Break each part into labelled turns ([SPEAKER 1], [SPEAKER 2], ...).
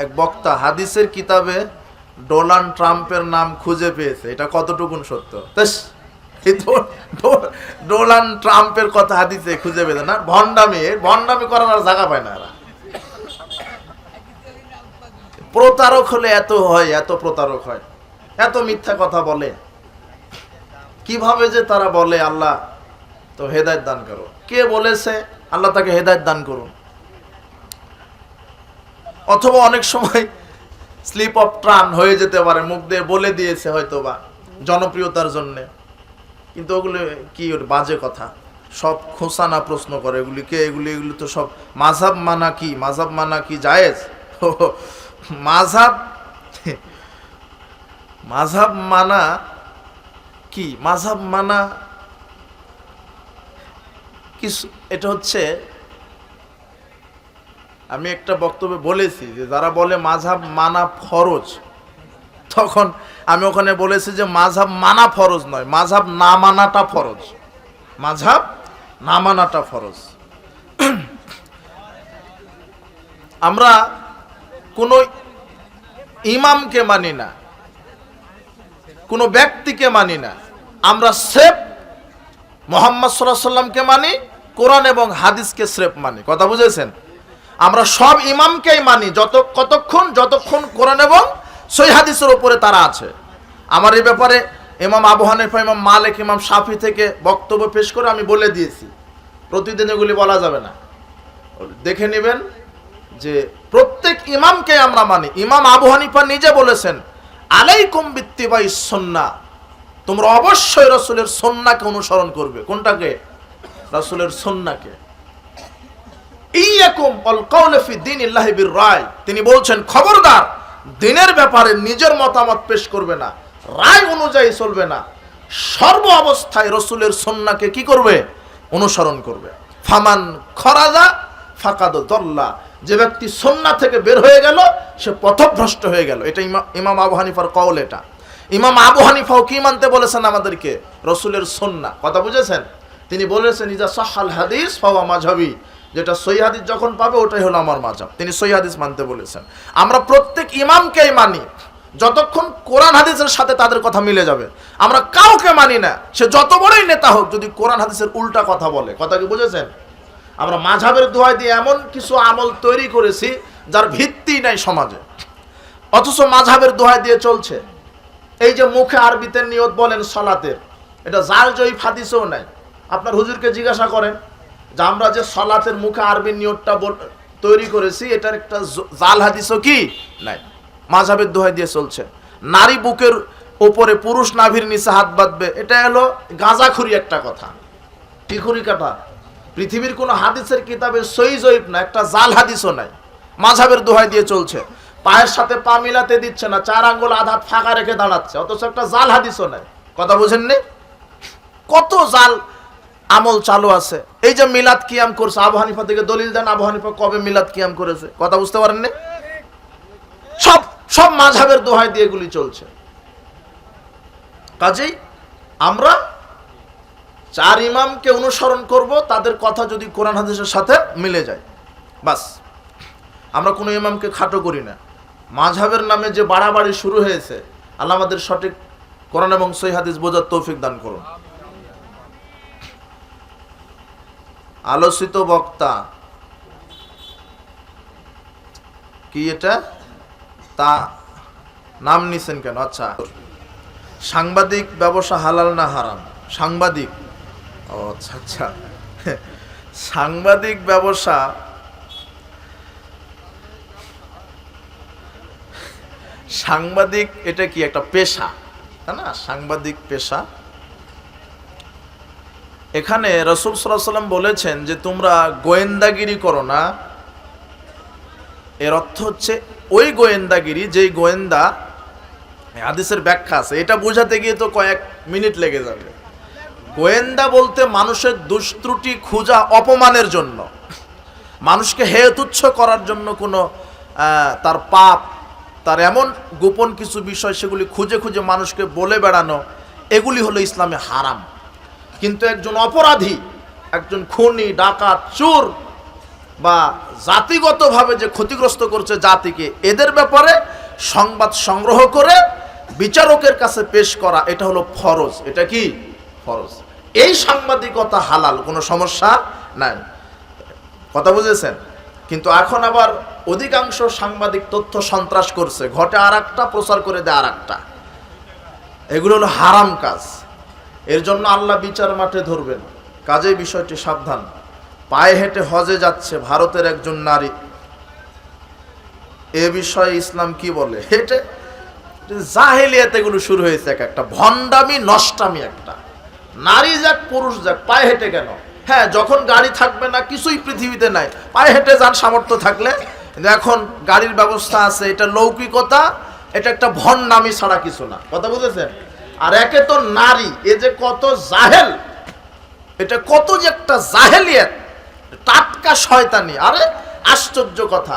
[SPEAKER 1] এক বক্তা হাদিসের কিতাবে ডোনাল্ড ট্রাম্পের নাম খুঁজে পেয়েছে, এটা কতটুকুন সত্য? ডোনাল্ড ট্রাম্পের কথা হাদিসে খুঁজে পেয়েছে না, ভণ্ডামি করার আর জায়গা পায় না। এরা প্রতারক হলে এত হয়, এত প্রতারক হয়, এত মিথ্যা কথা বলে। কিভাবে যে তারা বলে আল্লাহ তো হেদায়েত দান করো, কে বলেছে আল্লাহ তাকে হেদায়েত দান করুন। অথবা অনেক সময় স্লিপ অফ টাং হয়ে যেতে পারে, মুখ দিয়ে বলে দিয়েছে হয়তোবা জনপ্রিয়তার জন্য, কিন্তু ওগুলো কি বাজে কথা, সব খোসানা প্রশ্ন করে এগুলি তো সব মাযহাব মানা কি জায়েজ? মাযহাব মানা কি, মাযহাব মানা কিছু, এটা হচ্ছে আমি একটা বক্তব্যে বলেছি যে যারা বলে মাযহাব মানা ফরজ, তখন আমি ওখানে বলেছি যে মাযহাব মানা ফরজ নয়, মাযহাব না মানাটা ফরজ, মাযহাব না মানাটা ফরজ। আমরা কোনো ইমামকে মানি না, কোনো ব্যক্তিকে মানি না, আমরা স্রেফ মুহাম্মদ সাল্লাল্লাহু আলাইহি ওয়াসাল্লামকে মানি, কোরআন এবং হাদিসকে স্রেফ মানি। কথা বুঝেছেন? আমরা সব ইমামকেই মানি যতক্ষণ কোরআন এবং সহিহ হাদিসের উপরে তারা আছে। আমার এই ব্যাপারে ইমাম আবু হানিফা, ইমাম মালিক, ইমাম শাফি থেকে বক্তব্য পেশ করে আমি বলে দিয়েছি, প্রতিদিন এগুলি বলা যাবে না, দেখে নেবেন যে প্রত্যেক ইমামকে আমরা মানি। ইমাম আবু হানিফা নিজে বলেছেন আলাইকুম বিত্তিবাইস সুন্নাহ, তোমরা অবশ্যই রাসূলের সুন্নাহকে অনুসরণ করবে। কোনটাকে? রাসূলের সুন্নাহকে। ইয়াকুম আল কাউল ফি দীনিল্লাহি বির রায়, তিনি বলছেন খবরদার দ্বীনের ব্যাপারে নিজের মতামত পেশ করবে না, রায় অনুযায়ী চলবে না, সর্ব অবস্থায় রাসূলের সুন্নাহকে কি করবে? অনুসরণ করবে। ফামান খরাজা ফাকাদ দাল্লা, যে ব্যক্তি সুন্নাহ থেকে বের হয়ে গেল সে পথভ্রষ্ট হয়ে গেল। এটা ইমাম আবু হানিফার কওল। এটা ইমাম আবু হানিফাও কি মানতে বলেছেন আমাদেরকে? রাসূলের সুন্নাহ। কথা বুঝেছেন? তিনি বলেছেন ইজা সাহাল হাদিস ফাওয়া মাযহাবি, যেটা সহিহ হাদিস যখন পাবে ওটাই হলো আমার মাযহাব। তিনি সহিহ হাদিস মানতে বলেছেন। আমরা প্রত্যেক ইমামকেই মানি যতক্ষণ কোরআন হাদিসের সাথে তাদের কথা মিলে যাবে। আমরা কাউকে মানি না, সে যত বড়ই নেতা হোক, যদি কোরআন হাদিসের উল্টা কথা বলে। কথা কি বুঝেছেন? আমরা মাযহাবের দোহাই দিয়ে এমন কিছু আমল তৈরি করেছি যার ভিত্তি নাই সমাজে, অথচ মাযহাবের দোহাই দিয়ে চলছে। এই যে মুখে আরবিতে নিয়ত বলেন সলাতের, এটা জাল জয়ীফ হাদিসেও নাই। আপনার হুজুরকে জিজ্ঞাসা করেন যে আমরা যে সলাতের মুখে আরবি নিয়তটা তৈরি করেছি, এটার একটা জাল হাদিসও কি নাই, মাযহাবের দোহাই দিয়ে চলছে। নারী বুকের উপরে পুরুষ নাভির নিচে হাত বাঁধবে, এটা হলো গাঁজাখুরি একটা কথা। কি খুরি কাটা? পৃথিবীর কোনো হাদিসের কিতাবে সহিহ জয়ীফ না, একটা জাল হাদিসও নাই, মাযহাবের দোহাই দিয়ে চলছে। পায়ের সাথে পা মিলাতে দিচ্ছে না, 4 আঙ্গুল আধ হাত ফাঁকা রেখে দাঁড়াচ্ছে, অথচ একটা জাল হাদিসও নাই। কথা বুঝেননি? কত জাল আমল চালু আছে। এই যে মিলাদ কিয়াম করছে, আবু হানিফা থেকে দলিল দেন, আবু হানিফা কবে মিলাদ কিয়াম করেছে? কথা বুঝতে পারেননি? সব মাযহাবের দোহাই দিয়ে এগুলি চলছে। কাজেই আমরা 4 ইমামকে অনুসরণ করব, তাদের কথা যদি কোরআন হাদিসের সাথে মিলে যায়, বাস। আমরা কোনো ইমামকে খাটো করি না। মাযহাবের নামে যে বাড়াবাড়ি শুরু হয়েছে, আল্লাহ আমাদের সঠিক কোরআন এবং সহিহ হাদিস বোঝার তৌফিক দান করুন। আলোচিত বক্তা কি, এটা তা নাম নিছেন কেন? আচ্ছা, সাংবাদিক ব্যবসা হালাল না হারাম? সাংবাদিক, ও আচ্ছা আচ্ছা, সাংবাদিক ব্যবসা, সাংবাদিক এটা কি একটা পেশা, তাই না? সাংবাদিক পেশা। এখানে রাসূল সাল্লাল্লাহু আলাইহি ওয়াসাল্লাম বলেছেন যে তোমরা গোয়েন্দাগিরি করো না। এর অর্থ হচ্ছে ওই গোয়েন্দাগিরি যেই গোয়েন্দা, হাদিসের ব্যাখ্যা আছে, এটা বোঝাতে গিয়ে তো কয়েক মিনিট লেগে যাবে। গোয়েন্দা বলতে মানুষের দুষ্ত্রুটি খোঁজা, অপমানের জন্য, মানুষকে হেয় তুচ্ছ করার জন্য, কোনো তার পাপ, তার এমন গোপন কিছু বিষয় সেগুলি খুঁজে খুঁজে মানুষকে বলে বেড়ানো, এগুলি হলো ইসলামে হারাম। কিন্তু একজন অপরাধী, একজন খুনি, ডাকাত, চোর, বা জাতিগতভাবে যে ক্ষতিগ্রস্ত করছে জাতিকে, এদের ব্যাপারে সংবাদ সংগ্রহ করে বিচারকের কাছে পেশ করা, এটা হলো ফরজ। এটা কি ফরজ। এই সাংবাদিকতা হালাল, কোনো সমস্যা নাই। কথা বুঝেছেন? কিন্তু এখন আবার অধিকাংশ সাংবাদিক তথ্য সন্ত্রাস করছে, ঘটে আর একটা, প্রচার করে দেয় আর একটা। এগুলো হলো হারাম কাজ। এর জন্য আল্লাহ বিচার মাঠে ধরবেন। কাজেই বিষয়টি সাবধান। পায়ে হেঁটে হজে যাচ্ছে ভারতের একজন নারী, এ বিষয়ে ইসলাম কি বলে? হেঁটে জাহেলিয়াত এগুলো শুরু হয়েছে, একটা ভণ্ডামি নষ্টামি। একটা নারী যাক পুরুষ যাক, পায়ে হেঁটে কেন? হ্যাঁ, যখন গাড়ি থাকবে না, কিছুই পৃথিবীতে নাই, পায়ে হেঁটে যান সামর্থ্য থাকলে। কিন্তু এখন গাড়ির ব্যবস্থা আছে, এটা লৌকিকতা, এটা একটা ভণ্ডামি ছাড়া কিছু না। কথা বুঝেছেন? আর একে তো নারী, এ যে কত জাহেল, এটা কত যে একটা জাহেলিয়াত, টাটকা শয়তানি। আরে আশ্চর্য কথা,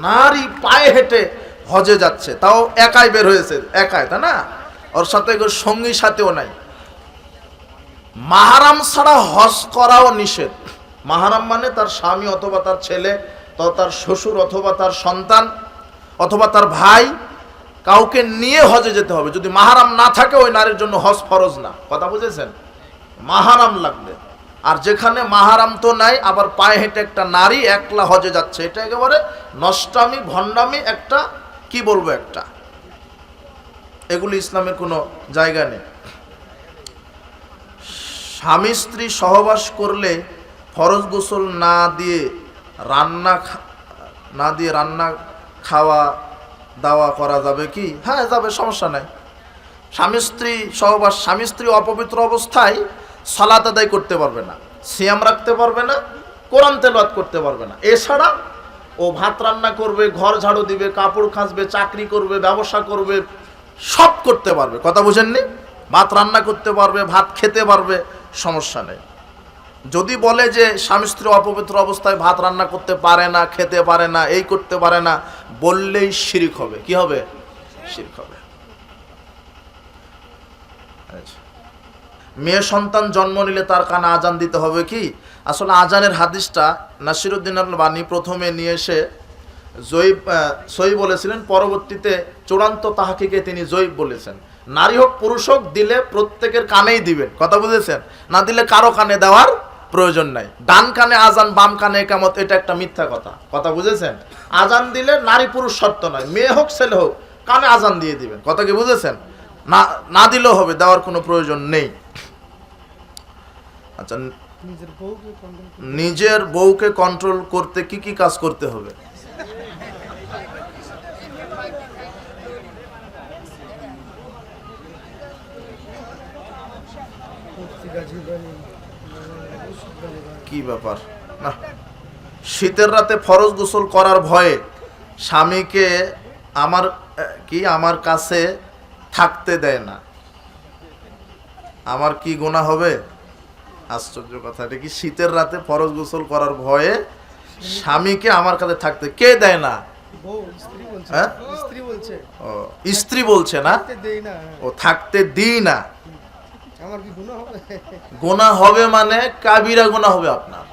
[SPEAKER 1] নারী পায়ে হেঁটে হজে যাচ্ছে, তাও একাই বের হয়েছে, একাই, তাই না? ওর সাথে সঙ্গী সাথেও নাই। মাহারাম ছাড়া হজ করাও নিষেধ। মাহারাম মানে তার স্বামী অথবা তার ছেলে, তার শ্বশুর অথবা তার সন্তান অথবা তার ভাই, কাউকে নিয়ে হজে যেতে হবে। যদি মাহারাম না থাকে, ওই নারীর জন্য হজ ফরজ না। কথা বুঝেছেন? মাহারাম লাগবে। আর যেখানে মাহারাম তো নাই, আবার পায়ে হেঁটে একটা নারী একলা হজে যাচ্ছে, এটা একেবারে নষ্টামি, ভণ্ডামি, একটা কি বলবো, একটা। এগুলি ইসলামের কোনো জায়গা নেই। স্বামী স্ত্রী সহবাস করলে ফরজ গোসল না দিয়ে রান্না খাওয়া দাওয়া করা যাবে কি? হ্যাঁ, যাবে, সমস্যা নাই। স্বামী স্ত্রী সহবাস, স্বামী স্ত্রী অপবিত্র অবস্থায় সালাত আদায় করতে পারবে না, সিয়াম রাখতে পারবে না, কোরআন তেলাওয়াত করতে পারবে না। এছাড়া ও ভাত রান্না করবে, ঘর ঝাড়ু দিবে, কাপড় কাচবে, চাকরি করবে, ব্যবসা করবে, সব করতে পারবে। কথা বুঝেননি? ভাত রান্না করতে পারবে, ভাত খেতে পারবে, সমস্যা নেই। যদি বলে যে স্বামী স্ত্রী অপবিত্র অবস্থায় ভাত রান্না করতে পারে না, খেতে পারে না, এই করতে পারে না, বললেই শিরক হবে। কি হবে? শিরক হবে। মেয়ে সন্তান জন্ম নিলে তার কানে আজান দিতে হবে কি? আসলে আজানের হাদিসটা নাসিরউদ্দিন আল-আলবানী প্রথমে নিয়ে এসে জয়ীব বলেছিলেন, পরবর্তীতে চূড়ান্ত তাহকিকে তিনি জয়ীব বলেছেন। নারী হোক পুরুষ হোক, দিলে প্রত্যেকের কানেই দিবেন। কথা বুঝেছেন? না দিলে কারো কানে দেওয়ার প্রয়োজন নাই। ডান কানে আজান, বাম কানে একামত, এটা একটা মিথ্যা কথা। কথা বুঝেছেন? আজান দিলে নারী পুরুষ শর্ত নয়, মেয়ে হোক ছেলে হোক, কানে আজান দিয়ে দিবেন। কথা কি বুঝেছেন? না দিলেও হবে, দেওয়ার কোনো প্রয়োজন নেই। আচ্ছা, নিজের বউকে কন্ট্রোল করতে কি কি কাজ করতে হবে? কি ব্যাপার? না, শীতের রাতে ফরজ গোসল করার ভয়ে স্বামীকে আমার কাছে থাকতে দেয় না, আমার কি গুনাহ হবে? আশ্চর্য কথা। এটা কি শীতের রাতে ফরজ গোসল করার ভয়ে স্বামীকে আমার কাছে থাকতে কে দেয় না? হ্যাঁ, স্ত্রী বলছে না, ও থাকতে দিই না। গুনাহ হবে মানে কাবিরা গুনাহ হবে আপনার,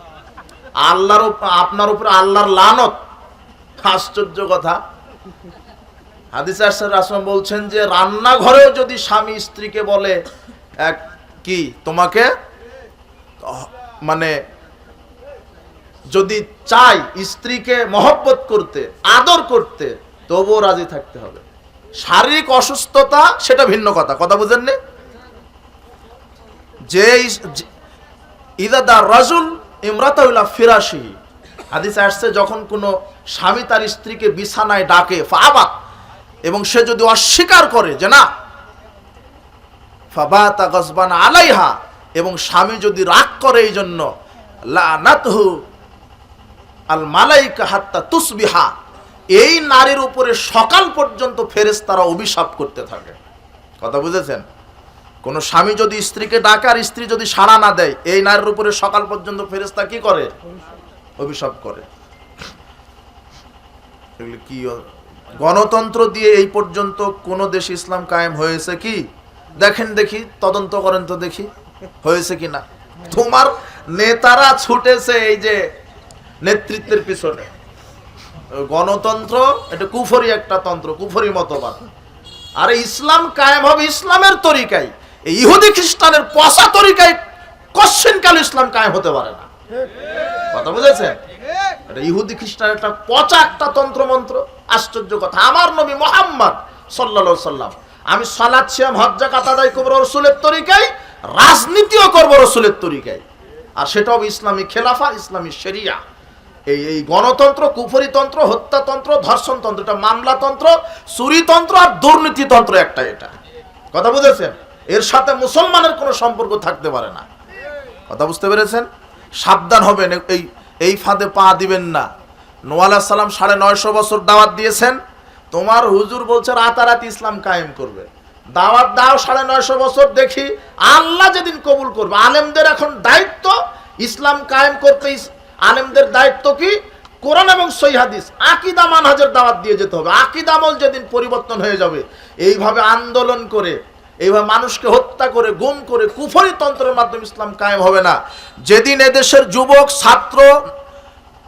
[SPEAKER 1] আপনার উপর আল্লাহর লানত। আশ্চর্য কথা। হাদিসে রাসূল বলছেন যে রান্নাঘরেও যদি স্বামী স্ত্রীকে বলে কি তোমাকে মানে যদি চাই স্ত্রীকে মহব্বত করতে, আদর করতে, তবুও রাজি থাকতে হবে। শারীরিক অসুস্থতা সেটা ভিন্ন কথা। কথা বুঝেননি? যে ইদা রাজুল ইমরাতাউলা ফিরাশিহি, হাদিসে আসছে যখন কোনো স্বামী তার স্ত্রীকে বিছানায় ডাকে, ফাবাত, এবং সে যদি অস্বীকার করে যে না, ফাবাতা গসবান আলাইহা, এবং স্বামী যদি রাগ করে এই জন্য, লানাতহু আল মালাইকা হাত্তা তুসবিহা, এই নারীর উপরে সকাল পর্যন্ত ফেরেশতারা অভিশাপ করতে থাকে। কথা বুঝেছেন? কোন স্বামী যদি স্ত্রীকে ডাকে আর স্ত্রী যদি সাড়া না দেয়, এই নারীর উপরে সকাল পর্যন্ত ফেরেশতা কি করে? অভিশাপ করে। এগুলো কি গণতন্ত্র দিয়ে এই পর্যন্ত কোন দেশ ইসলাম কায়েম হয়েছে কি? দেখেন দেখি, তদন্ত করেন তো দেখি হয়েছে কিনা। তোমার নেতারা ছুটেছে এই যে নেতৃত্বের পিছনে। গণতন্ত্র এটা কুফরি একটা তন্ত্র, কুফরি মতবাদ। আর ইসলাম কায়েম হবে ইসলামের তরিকায়। এই ইহুদি খ্রিস্টানের পচা তরিকায় কশ্চিনকাল ইসলাম কায়েম হতে পারে না। কথা বুঝেছেন? এটা ইহুদি খ্রিস্টান একটা পচা একটা তন্ত্র মন্ত্র। আশ্চর্য কথা, আমার নবী মুহাম্মদ সাল্লাল্লাহু আলাইহি সাল্লাম, আমি সালাত সিয়াম হজ যাকাত আদায় করব রাসূলের তরিকায়, রাজনীতিও করব রাসূলের তরিকায়। আর সেটাও ইসলামী খেলাফা, ইসলামী শরিয়া। এই গণতন্ত্র, কুফরিতন্ত্র, হত্যাতন্ত্র, ধর্ষণতন্ত্র, এটা মামলাতন্ত্র, চুরিতন্ত্র আর দুর্নীতিতন্ত্র একটা। এটা কথা বুঝেছেন? এর সাথে মুসলমানের কোনো সম্পর্ক থাকতে পারে না। কথা বুঝতে পেরেছেন? সাবধান হবেন, এই ফাঁদে পা দিবেন না। নূহ আলাইহিস সালাম 950 বছর দাওয়াত দিয়েছেন, তোমার হুজুর বলছে রাতারাতি ইসলাম কায়েম করবে। দাওয়াত দাও 950 বছর, দেখি আল্লাহ যেদিন কবুল করবে। আলেমদের এখন দায়িত্ব ইসলাম কায়েম করতে। আলেমদের দায়িত্ব কি? কোরআন এবং সহিহ হাদিস, আকীদা মানহাজের দাওয়াত দিয়ে যেতে হবে। আকীদা আমল যেদিন পরিবর্তন হয়ে যাবে, এইভাবে আন্দোলন করে, এইভাবে মানুষকে হত্যা করে, গুম করে, কুফরি তন্ত্রের মাধ্যমে ইসলাম কায়েম হবে না। যেদিন এদেশের যুবক ছাত্র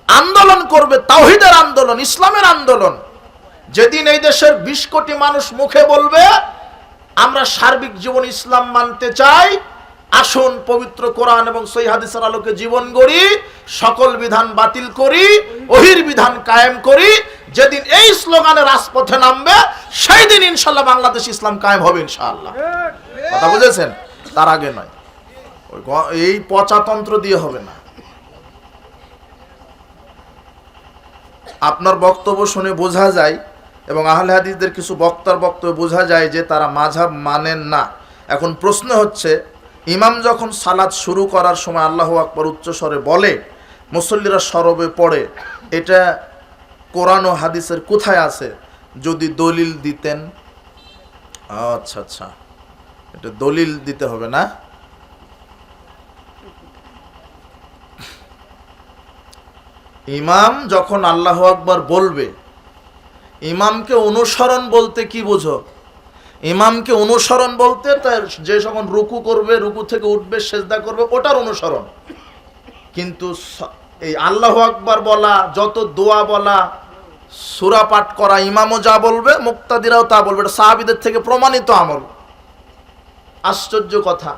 [SPEAKER 1] আন্দোলন করবে, তাওহীদের আন্দোলন, ইসলামের আন্দোলন, যেদিন এই দেশের 20 কোটি মানুষ মুখে বলবে আমরা সার্বিক জীবন ইসলাম মানতে চাই, আসুন পবিত্র কোরআন এবং সহিহ হাদিসের আলোকে জীবন গড়ি, সকল বিধান বাতিল করি, ওহির বিধান কায়েম করি, যেদিন এই স্লোগানে রাজপথে নামবে, সেই দিন ইনশাআল্লাহ বাংলাদেশ ইসলাম কায়েম হবে ইনশাআল্লাহ। কথা বুঝেছেন? তার আগে নয়। এই পচাতন্ত্র দিয়ে হবে না। আপনার বক্তব্য শুনে বোঝা যায়, এবং আহলে হাদিসদের কিছু বক্তার বক্তব্য বোঝা যায় যে তারা মাযহাব মানেন না। এখন প্রশ্ন হচ্ছে, ইমাম যখন সালাত শুরু করার সময় আল্লাহু আকবার উচ্চস্বরে বলে, মুসল্লিরা সরবে পড়ে, এটা কোরআন ও হাদিসের কোথায় আছে? যদি দলিল দিতেন। আচ্ছা আচ্ছা, এটা দলিল দিতে হবে না? ইমাম যখন আল্লাহু আকবার বলবে, ইমামকে অনুসরণ বলতে কি বুঝো? ইমামকে অনুসরণ বলতে তার যে যখন রুকু করবে, রুকু থেকে উঠবে, সেজদা করবে, ওটার অনুসরণ। কিন্তু এই আল্লাহু আকবার বলা, যত দোয়া বলা, সূরা পাঠ করা, ইমামও যা বলবে মুক্তাদিরাও তা বলবে, এটা সাহাবীদের থেকে প্রমাণিত আমল। আশ্চর্য কথা,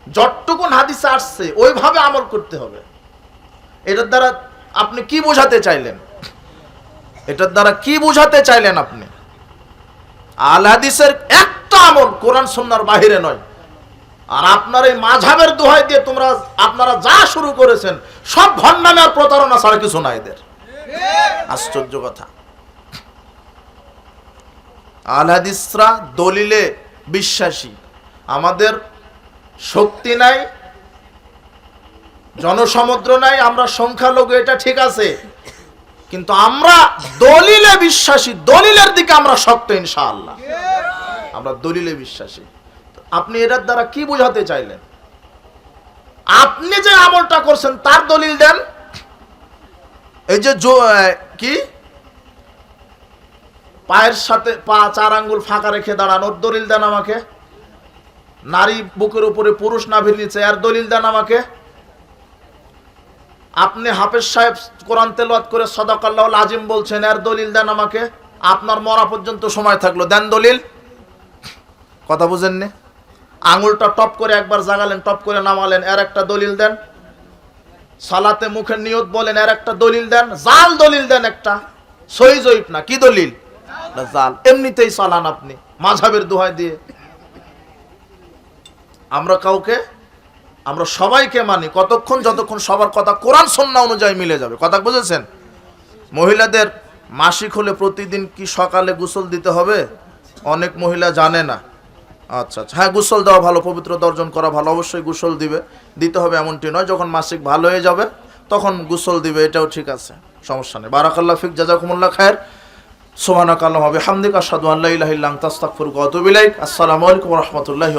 [SPEAKER 1] যতটুকুন হাদিসে আসছে ওইভাবে আমল করতে হবে। এটার দ্বারা আপনি কি বোঝাতে চাইলেন? এটার দ্বারা কি বোঝাতে চাইলেন আপনি? আল হাদিসের একটা আমল কোরআন সুন্নাহর বাহিরে নয়। আর আপনার এই মাযহাবের দোহাই দিয়ে আপনারা যা শুরু করেছেন সব ভণ্ডামি আর প্রতারণা ছাড়া কিছু না এদের। আশ্চর্য কথা। আল হাদিসরা দলিলে বিশ্বাসী। আমাদের শক্তি নাই, জনসমুদ্র নাই, আমরা সংখ্যালঘু, এটা ঠিক আছে, কিন্তু আমরা দলিলে বিশ্বাসী। দলিলের দিকে আমরা শক্ত ইনশাআল্লাহ, আমরা দলিলে বিশ্বাসী। আপনি এটার দ্বারা কি বোঝাতে চাইলেন? আপনি যে আমলটা করছেন তার দলিল দেন। এই যে কি পায়ের সাথে পা 4 আঙ্গুল ফাঁকা রেখে দাঁড়ান, ওর দলিল দেন আমাকে। নারী বুকের উপরে, পুরুষ নাভির নিচে, এর দলিল দেন আমাকে। আপনি হাফেজ সাহেব কোরআন তেলাওয়াত করে সাদাকাল্লাহুল আজিম বলছেন, এর দলিল দেন আমাকে। আপনার মরা পর্যন্ত সময় থাকলো, দেন দলিল। কথা বুঝেননি? আঙুলটা টপ করে একবার জাগালেন, টপ করে নামালেন, এর একটা দলিল দেন। সালাতে মুখের নিয়ত বলেন, এর একটা দলিল দেন। জাল দলিল দেন একটা, সহি জয়ীফ না। কি দলিল? না, জাল। এমনিতেই চালান আপনি মাযহাবের দোহাই দিয়ে। আমরা সবাইকে মানি কতক্ষণ, যতক্ষণ সবার কথা কোরআন সুন্নাহ অনুযায়ী মিলে যাবে। কথা বুঝেছেন? মহিলাদের মাসিক হলে প্রতিদিন কি সকালে গোসল দিতে হবে? অনেক মহিলা জানে না। আচ্ছা আচ্ছা, হ্যাঁ, গোসল দেওয়া ভালো, পবিত্রতা অর্জন করা ভালো, অবশ্যই গোসল দিতে হবে এমনটি নয়। যখন মাসিক ভালো হয়ে যাবে তখন গোসল দিবে, এটাও ঠিক আছে, সমস্যা নেই। বারাকাল্লাহ ফিক, জাযাকুমুল্লাহ খায়ের। সুবহানাকাল্লাহুম্মা ওয়া বিহামদিকা আশহাদু আল্লা ইলাহা ইল্লা আনতা আস্তাগফিরুকা ওয়া আতুবু ইলাইক। আসসালামু আলাইকুম ওয়া রাহমাতুল্লাহি ওয়া বারাকাতুহু।